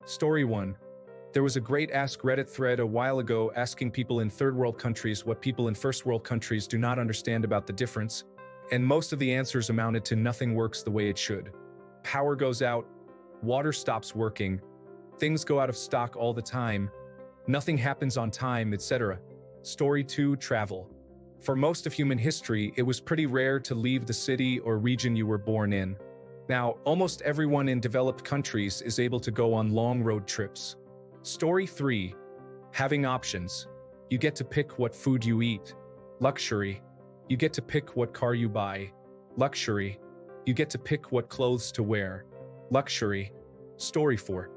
Story 1. There was a great AskReddit thread a while ago asking people in third world countries what people in first world countries do not understand about the difference, and most of the answers amounted to nothing works the way it should. Power goes out, water stops working, things go out of stock all the time, nothing happens on time, etc. Story 2. Travel. For most of human history, it was pretty rare to leave the city or region you were born in. Now, almost everyone in developed countries is able to go on long road trips. Story 3. Having options. You get to pick what food you eat. Luxury. You get to pick what car you buy. Luxury. You get to pick what clothes to wear. Luxury. Story 4.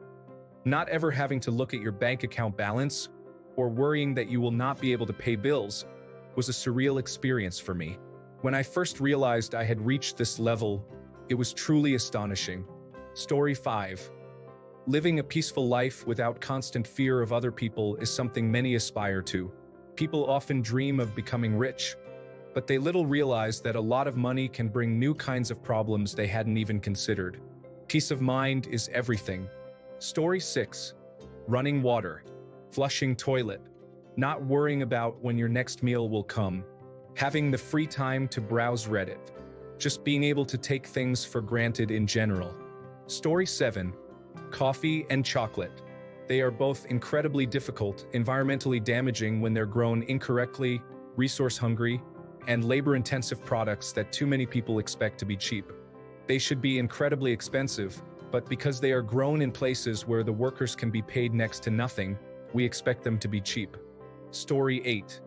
Not ever having to look at your bank account balance or worrying that you will not be able to pay bills was a surreal experience for me. When I first realized I had reached this level, it was truly astonishing. Story 5. Living a peaceful life without constant fear of other people is something many aspire to. People often dream of becoming rich, but they little realize that a lot of money can bring new kinds of problems they hadn't even considered. Peace of mind is everything. Story 6. Running water. Flushing toilet. Not worrying about when your next meal will come. Having the free time to browse Reddit. Just being able to take things for granted in general. Story 7. Coffee and chocolate. They are both incredibly difficult, environmentally damaging when they're grown incorrectly, resource-hungry, and labor-intensive products that too many people expect to be cheap. They should be incredibly expensive, but because they are grown in places where the workers can be paid next to nothing, we expect them to be cheap. Story 8.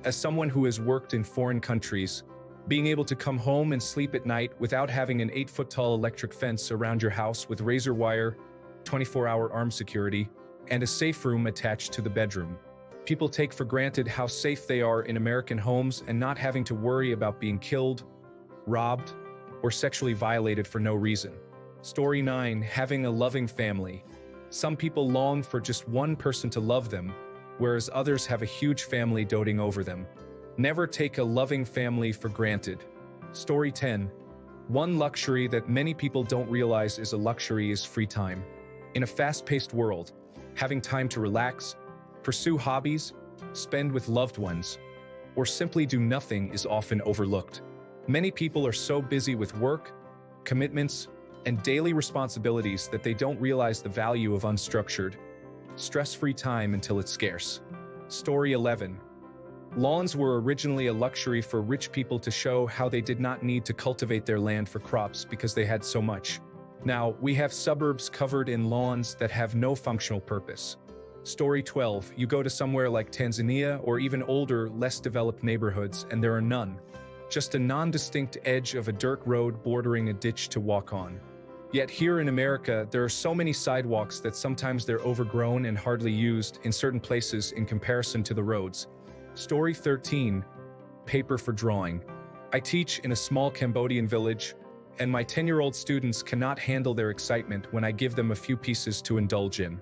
As someone who has worked in foreign countries, being able to come home and sleep at night without having an 8-foot-tall electric fence around your house with razor wire, 24-hour armed security, and a safe room attached to the bedroom. People take for granted how safe they are in American homes and not having to worry about being killed, robbed, or sexually violated for no reason. Story 9. Having a loving family. Some people long for just one person to love them, whereas others have a huge family doting over them. Never take a loving family for granted. Story 10. One luxury that many people don't realize is a luxury is free time. In a fast-paced world, having time to relax, pursue hobbies, spend with loved ones, or simply do nothing is often overlooked. Many people are so busy with work, commitments, and daily responsibilities that they don't realize the value of unstructured, stress-free time until it's scarce. Story 11. Lawns were originally a luxury for rich people to show how they did not need to cultivate their land for crops because they had so much. Now, we have suburbs covered in lawns that have no functional purpose. Story 12. You go to somewhere like Tanzania or even older, less developed neighborhoods, and there are none. Just a non-distinct edge of a dirt road bordering a ditch to walk on. Yet here in America, there are so many sidewalks that sometimes they're overgrown and hardly used in certain places in comparison to the roads. Story 13. Paper for drawing. I teach in a small Cambodian village, and my 10-year-old students cannot handle their excitement when I give them a few pieces to indulge in.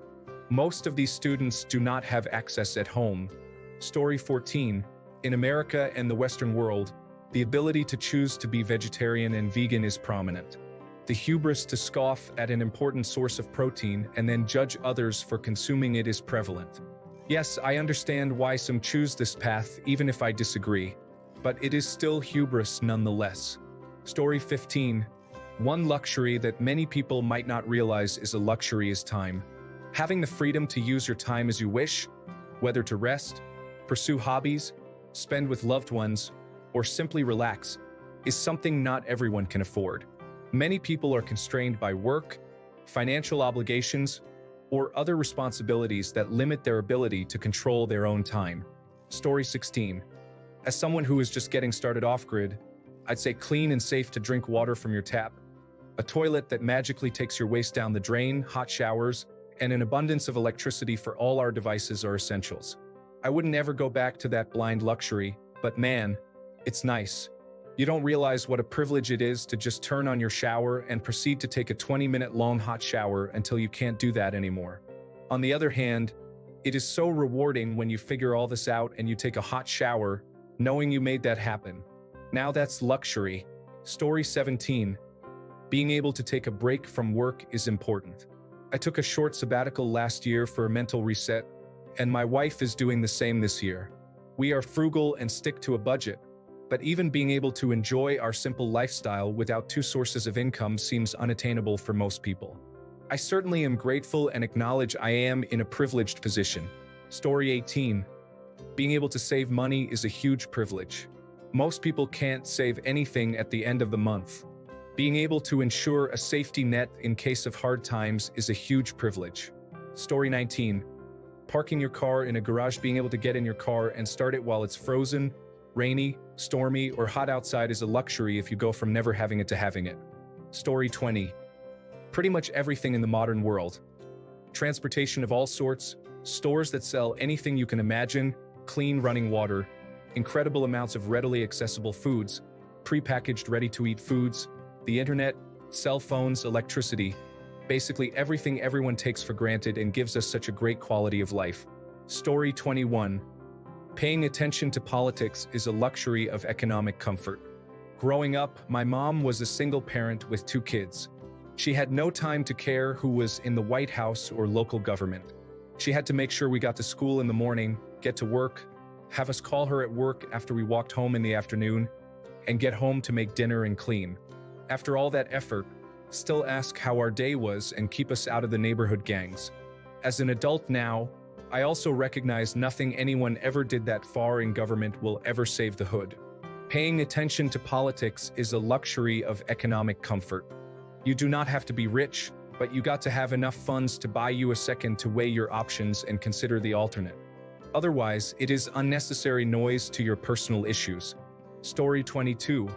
Most of these students do not have access at home. Story 14. In America and the Western world, the ability to choose to be vegetarian and vegan is prominent. The hubris to scoff at an important source of protein and then judge others for consuming it is prevalent. Yes, I understand why some choose this path even if I disagree, but it is still hubris nonetheless. Story 15. One luxury that many people might not realize is a luxury is time. Having the freedom to use your time as you wish, whether to rest, pursue hobbies, spend with loved ones, or simply relax, is something not everyone can afford. Many people are constrained by work, financial obligations, or other responsibilities that limit their ability to control their own time. Story 16. As someone who is just getting started off-grid, I'd say clean and safe to drink water from your tap, a toilet that magically takes your waste down the drain, hot showers, and an abundance of electricity for all our devices are essentials. I wouldn't ever go back to that blind luxury, but man, it's nice. You don't realize what a privilege it is to just turn on your shower and proceed to take a 20-minute long hot shower until you can't do that anymore. On the other hand, it is so rewarding when you figure all this out and you take a hot shower, knowing you made that happen. Now that's luxury. Story 17. Being able to take a break from work is important. I took a short sabbatical last year for a mental reset, and my wife is doing the same this year. We are frugal and stick to a budget, but even being able to enjoy our simple lifestyle without two sources of income seems unattainable for most people. I certainly am grateful and acknowledge I am in a privileged position. Story 18. Being able to save money is a huge privilege. Most people can't save anything at the end of the month. Being able to ensure a safety net in case of hard times is a huge privilege. Story 19. Parking your car in a garage, being able to get in your car and start it while it's frozen, rainy, stormy, or hot outside is a luxury if you go from never having it to having it. Story 20. Pretty much everything in the modern world. Transportation of all sorts, stores that sell anything you can imagine, clean running water, incredible amounts of readily accessible foods, prepackaged ready-to-eat foods, the internet, cell phones, electricity, basically everything everyone takes for granted and gives us such a great quality of life. Story 21. Paying attention to politics is a luxury of economic comfort. Growing up, my mom was a single parent with 2 kids. She had no time to care who was in the White House or local government. She had to make sure we got to school in the morning, get to work, have us call her at work after we walked home in the afternoon, and get home to make dinner and clean. After all that effort, still ask how our day was and keep us out of the neighborhood gangs. As an adult now, I also recognize nothing anyone ever did that far in government will ever save the hood. Paying attention to politics is a luxury of economic comfort. You do not have to be rich, but you got to have enough funds to buy you a second to weigh your options and consider the alternate. Otherwise, it is unnecessary noise to your personal issues. Story 22.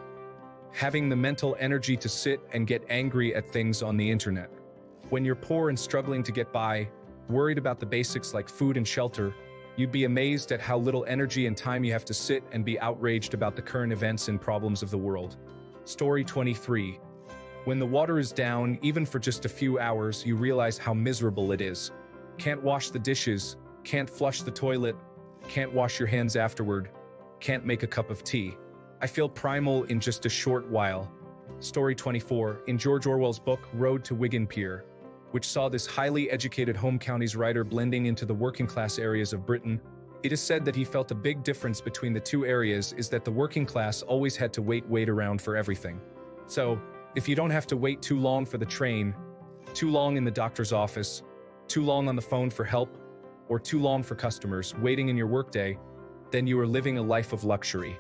Having the mental energy to sit and get angry at things on the internet. When you're poor and struggling to get by, worried about the basics like food and shelter, you'd be amazed at how little energy and time you have to sit and be outraged about the current events and problems of the world. Story 23. When the water is down, even for just a few hours, you realize how miserable it is. Can't wash the dishes, can't flush the toilet, can't wash your hands afterward, can't make a cup of tea. I feel primal in just a short while. Story 24. In George Orwell's book, Road to Wigan Pier, which saw this highly educated home counties writer blending into the working class areas of Britain, it is said that he felt a big difference between the two areas is that the working class always had to wait around for everything. So, if you don't have to wait too long for the train, too long in the doctor's office, too long on the phone for help, or too long for customers waiting in your workday, then you are living a life of luxury.